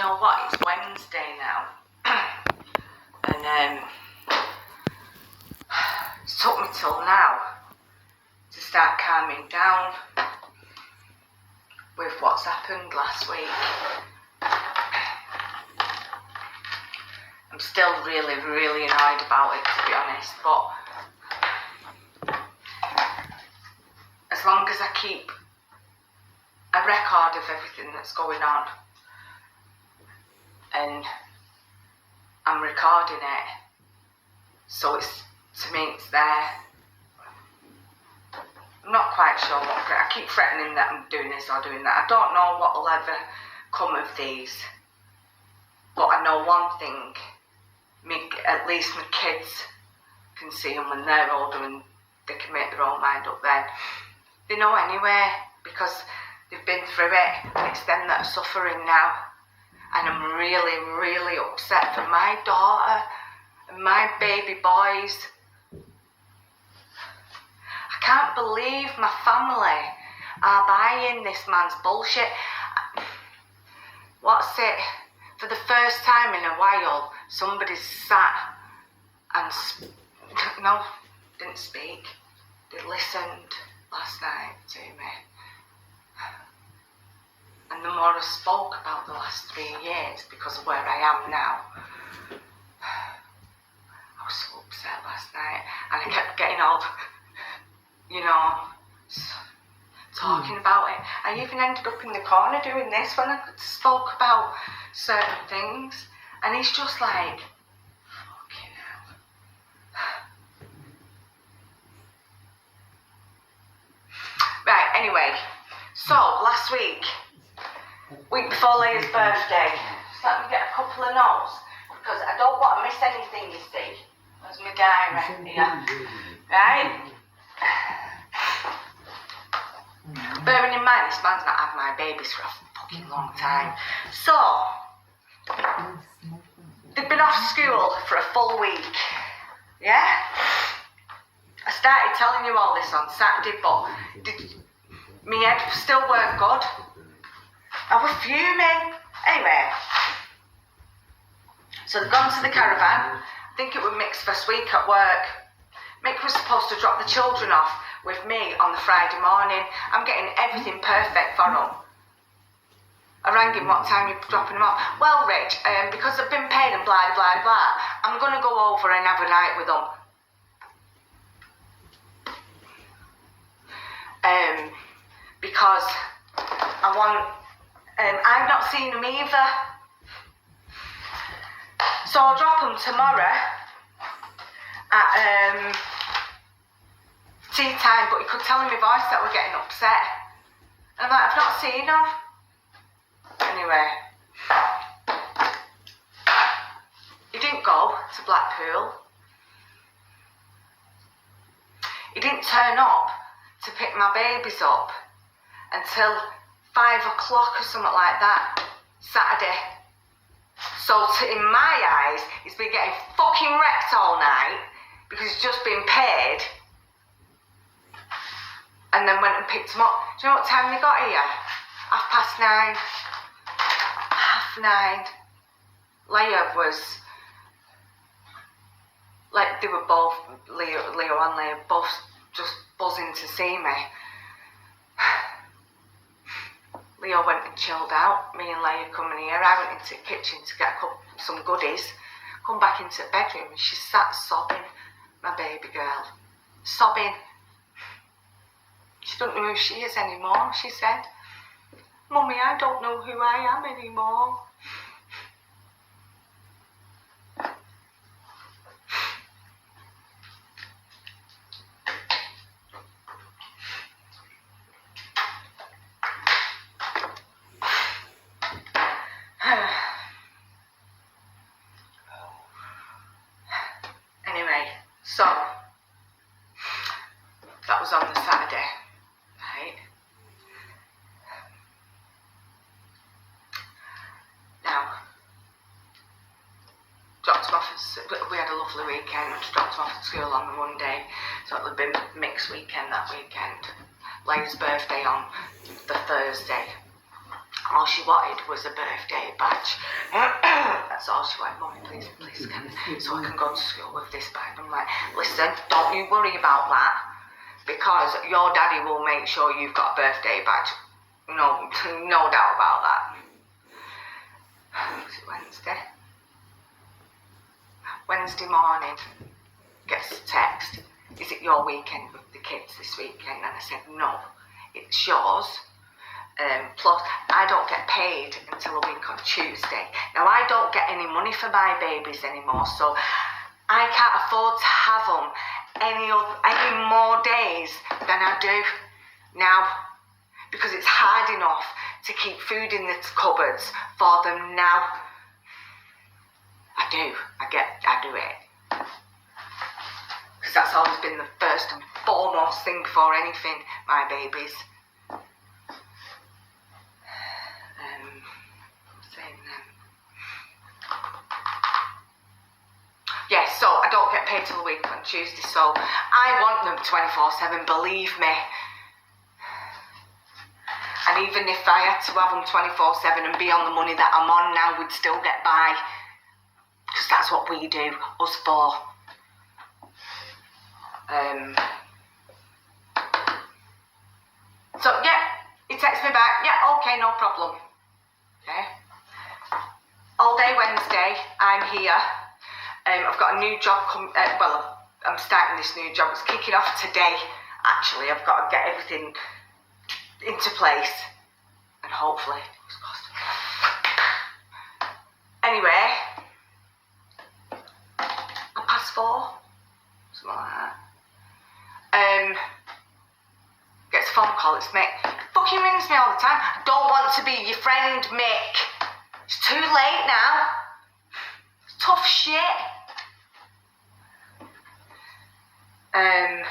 know what? It's Wednesday now. And it took me till now to start calming down with what's happened last week. I'm still really, really annoyed about it, to be honest, but as long as I keep a record of everything that's going on and I'm recording it, so it's, to me, it's there. I'm not quite sure what, I keep threatening that I'm doing this or doing that. I don't know what will ever come of these, but I know one thing, at least my kids can see them when they're older and they can make their own mind up then. They know anyway, because they've been through it, and it's them that are suffering now. And I'm really, really upset for my daughter and my baby boys. I can't believe my family are buying this man's bullshit. What's it? For the first time in a while, somebody sat and didn't speak. They listened last night to me. And the more I spoke about the last 3 years, because of where I am now, I was so upset last night, and I kept getting all, talking about it. I even ended up in the corner doing this when I spoke about certain things, and he's just like, fucking hell. Right, anyway, so last week before Leia's birthday, just let me get a couple of notes, because I don't want to miss anything, you see. There's my diary here, right? Bearing in mind, this man's not had my babies for a fucking long time. So, they've been off school for a full week, yeah? I started telling you all this on Saturday, but my head still weren't good. I was fuming. Anyway, so they've gone to the caravan. I think it was Mick's first week at work. Mick was supposed to drop the children off with me on the Friday morning. I'm getting everything perfect for them. I rang him, what time are you dropping them off? Well, Rich, because I've been paid and blah, blah, blah, I'm going to go over and have a night with them. Because I want, I've not seen them either. So I'll drop them tomorrow at tea time, but he could tell in my voice that we're getting upset. And I'm like, I've not seen them. Anyway, he didn't go to Blackpool. He didn't turn up to pick my babies up until 5 o'clock or something like that, Saturday. So in my eyes, he's been getting fucking wrecked all night because he's just been paid, and then went and picked him up. Do you know what time they got here? 9:30. 9:30. Leia was, like, they were both, Leo and Leia, both just buzzing to see me. Leo went and chilled out. Me and Leia coming here. I went into the kitchen to get some goodies. Come back into the bedroom and she sat sobbing, my baby girl. Sobbing. She don't know who she is anymore, she said. Mummy, I don't know who I am anymore. Anyway, so that was on the Saturday, right? Now, dropped him off we had a lovely weekend. Dropped him off at school on the Monday, so it'll have been mixed weekend that weekend. Leia's birthday on the Thursday. all she wanted was a birthday badge. That's all she wanted. Mommy, please, so I can go to school with this badge. I'm like, listen, don't you worry about that, because your daddy will make sure you've got a birthday badge. No doubt about that. Was it Wednesday? Wednesday morning, gets a text. Is it your weekend with the kids this weekend? And I said, no, it's yours. Plus, I don't get paid until a week on Tuesday. Now, I don't get any money for my babies anymore, so I can't afford to have them any more days than I do now, because it's hard enough to keep food in the cupboards for them now. I do it. Because that's always been the first and foremost thing before anything, my babies. Yeah, so I don't get paid till the week on Tuesday, so I want them 24/7, believe me. And even if I had to have them 24/7 and be on the money that I'm on now, we'd still get by. Because that's what we do, us four. So yeah, he texts me back, yeah, okay, no problem. Okay. All day Wednesday, I'm here. I've got a new job I'm starting this new job. It's kicking off today, actually. I've got to get everything into place. And hopefully, anyway, 4:30, something like that. Gets a phone call, it's Mick. Fucking rings me all the time. Don't want to be your friend, Mick. It's too late now. It's tough shit. And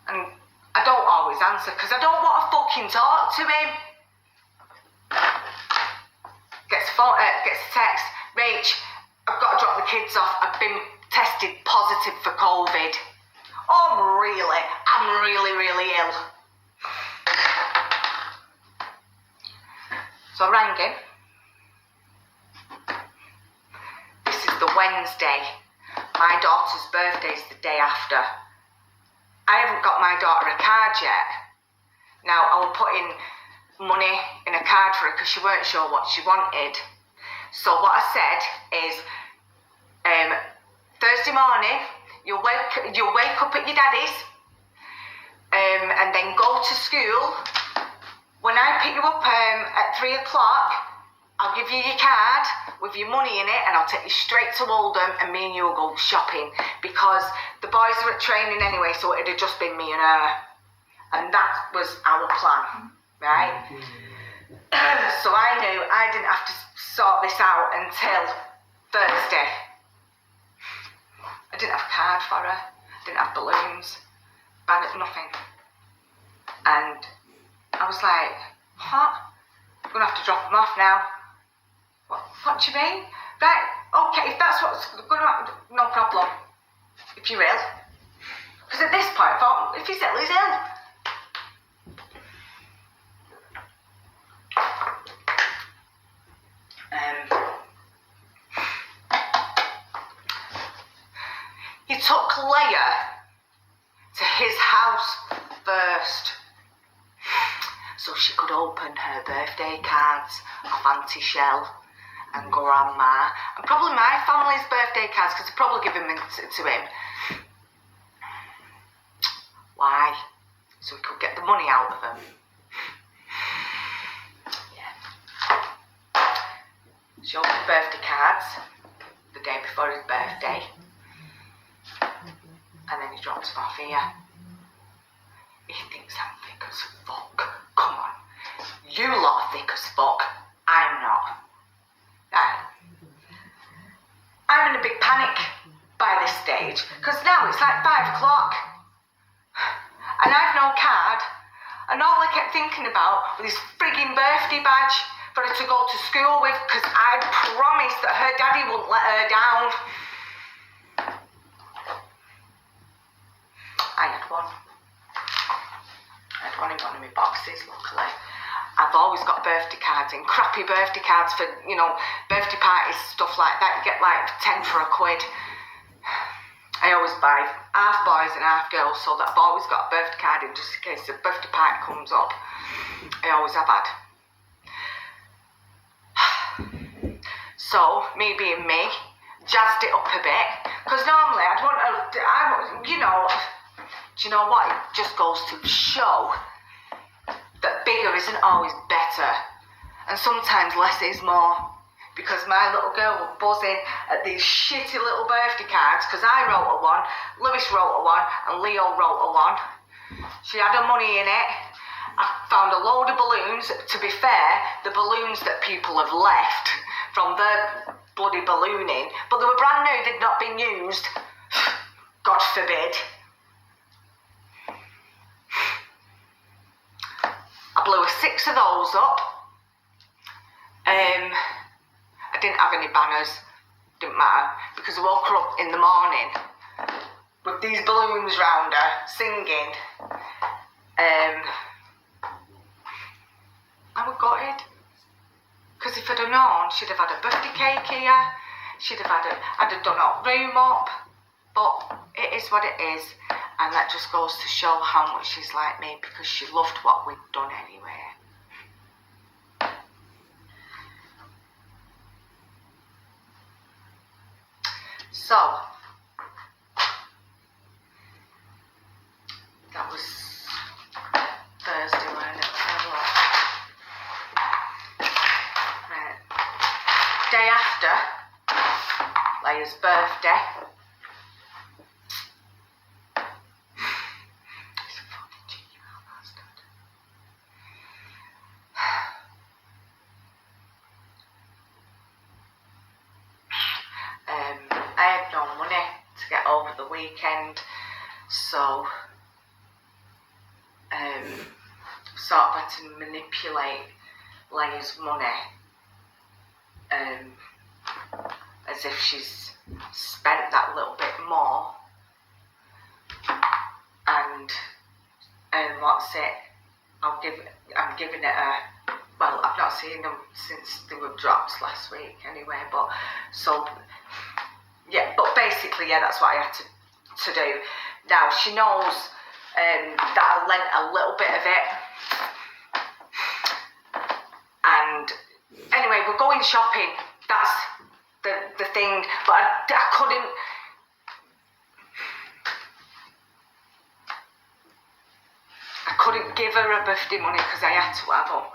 I don't always answer because I don't want to fucking talk to him. Gets a text. Rach, I've got to drop the kids off. I've been tested positive for COVID. Oh, really? I'm really ill. So I rang him. This is the Wednesday. My daughter's birthday's the day after. I haven't got my daughter a card yet. Now, I was putting money in a card for her because she weren't sure what she wanted. So what I said is, Thursday morning, you'll wake up at your daddy's, and then go to school. When I pick you up at 3 o'clock, I'll give you your card with your money in it, and I'll take you straight to Oldham, and me and you will go shopping, because the boys are at training anyway, so it'd have just been me and her. And that was our plan, right? So I knew I didn't have to sort this out until Thursday. I didn't have a card for her, didn't have balloons, nothing. And I was like, what? I'm going to have to drop them off now. What do you mean? Right, okay, if that's what's going to happen, no problem. If you're ill. Because at this point I thought, if he's ill, he's ill. He took Leia to his house first, so she could open her birthday cards off Auntie Shell and Grandma, and probably my family's birthday cards, because I'd probably give them to him. Why? So he could get the money out of them. Yeah. She opened the birthday cards the day before his birthday, and then he drops them off here. He thinks I'm thick as fuck. Come on. You lot are thick as fuck. I'm not. Right. I'm in a big panic by this stage, because now it's like 5 o'clock. And I've no card. And all I kept thinking about was this frigging birthday badge for her to go to school with, because I promised that her daddy wouldn't let her down. I had one in one of my boxes, luckily. I've I've always got birthday cards in, crappy birthday cards for, you know, birthday parties, stuff like that. You get like 10 for a quid. I always buy half boys and half girls, so that I've always got a birthday card in just in case the birthday party comes up. I always have had. So, me being me, jazzed it up a bit, because normally I'd want to, you know, do you know what? It just goes to show that bigger isn't always better, and sometimes less is more, because my little girl was buzzing at these shitty little birthday cards, because I wrote her one, Lewis wrote her one, and Leo wrote her one. She had her money in it. I found a load of balloons. To be fair, the balloons that people have left from their bloody ballooning, but they were brand new, they'd not been used. God forbid. I blew 6 of those up. I didn't have any banners, didn't matter, because I woke her up in the morning with these balloons round her, singing. I was gutted, because if I'd have known, she'd have had a birthday cake here, she'd have had I'd have done her room up, but it is what it is, and that just goes to show how much she's like me, because she loved what we'd done anyway. So, that was Thursday, wasn't it? Right. Day after Leia's birthday. He's a fucking cheeky little bastard. I had no money to get over the weekend, so sort of had to manipulate Leia's money as if she's spent that little bit more, and what's it, I'm giving it a, well, I've not seen them since they were dropped last week anyway, but so yeah, but basically, yeah, that's what I had to do. Now, she knows that I lent a little bit of it. And anyway, we're going shopping. That's the thing. But I couldn't give her a birthday money because I had to have her.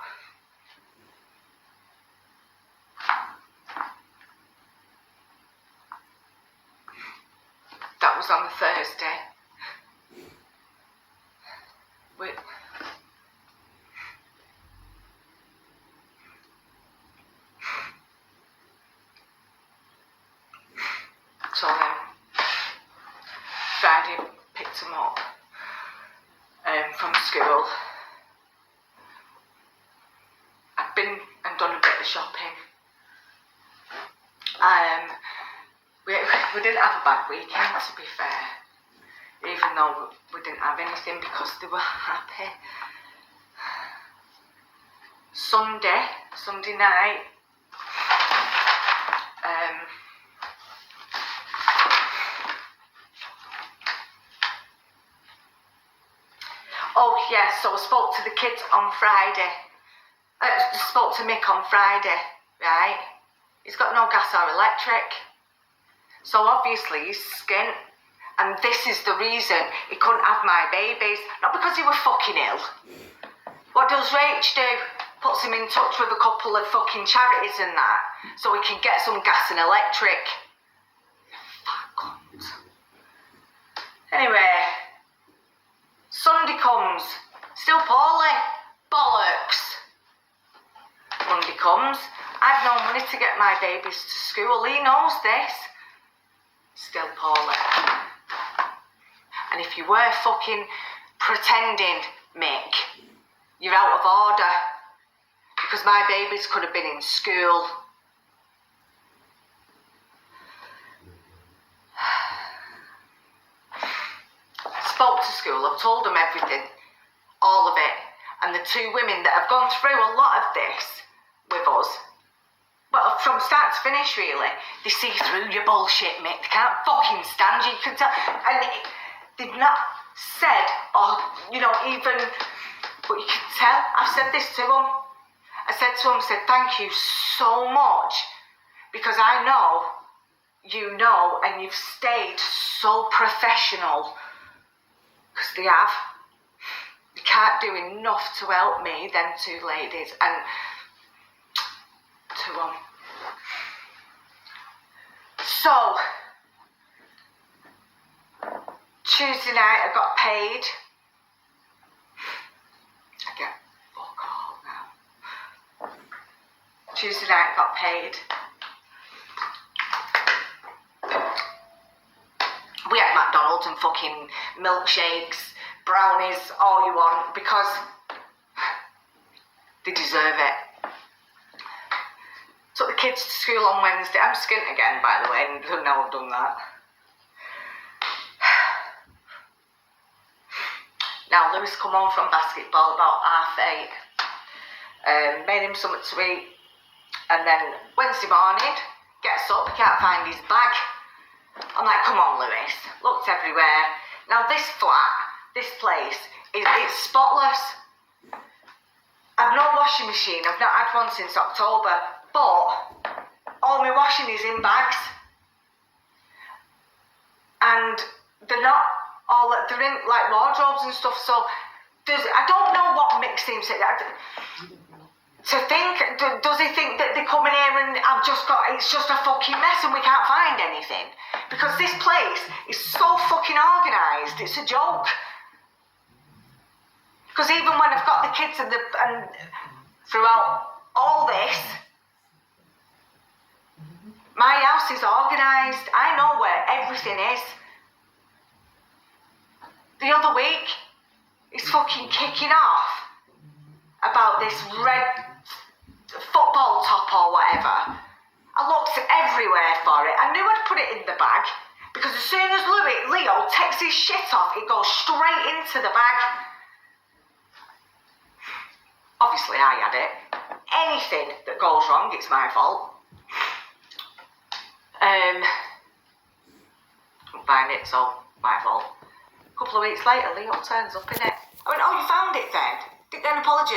That was on the Thursday. So then, Friday picked him up from school. I'd been and done a bit of shopping. We didn't have a bad weekend, to be fair, even though we didn't have anything because they were happy. Sunday night, oh yeah, so I spoke to the kids on Friday. I spoke to Mick on Friday, right? He's got no gas or electric. So obviously he's skint, and this is the reason he couldn't have my babies. Not because he was fucking ill. What does Rach do? Puts him in touch with a couple of fucking charities and that, so he can get some gas and electric. Fat cunt. Anyway, Sunday comes, still poorly. Bollocks. Monday comes, I've no money to get my babies to school. He knows this. Still poorly. And if you were fucking pretending, Mick, you're out of order. Because my babies could have been in school. Spoke to school, I've told them everything. All of it. and the two women that have gone through a lot of this with us, well, from start to finish, really, they see through your bullshit, mate. They can't fucking stand you. You can tell, and they've not said, or even, but you can tell. I've said this to them. I said to them, thank you so much, because I know you know, and you've stayed so professional, because they have. They can't do enough to help me, them two ladies, and to them. So, Tuesday night I got paid. I get fuck all now. Tuesday night I got paid. We had McDonald's and fucking milkshakes, brownies, all you want, because they deserve it. Took the kids to school on Wednesday. I'm skint again, by the way, and I know I've done that. Now, Lewis come home from basketball about 8:30. Made him something to eat. And then Wednesday morning, gets up, he can't find his bag. I'm like, come on, Lewis. Looked everywhere. Now, this flat, this place, it's spotless. I've no washing machine. I've not had one since October. But all my washing is in bags. And they're not all, they're in like wardrobes and stuff. So I don't know what makes him say that. To think, does he think that they come in here and it's just a fucking mess and we can't find anything? Because this place is so fucking organised, it's a joke. Because even when I've got the kids and throughout all this, my house is organised. I know where everything is. The other week, he's fucking kicking off about this red football top or whatever. I looked everywhere for it. I knew I'd put it in the bag, because as soon as Leo takes his shit off, it goes straight into the bag. Obviously I had it. Anything that goes wrong, it's my fault. Couldn't find it, so my fault. A couple of weeks later, Leo turns up in it. I went, oh, you found it then? Didn't get an apology,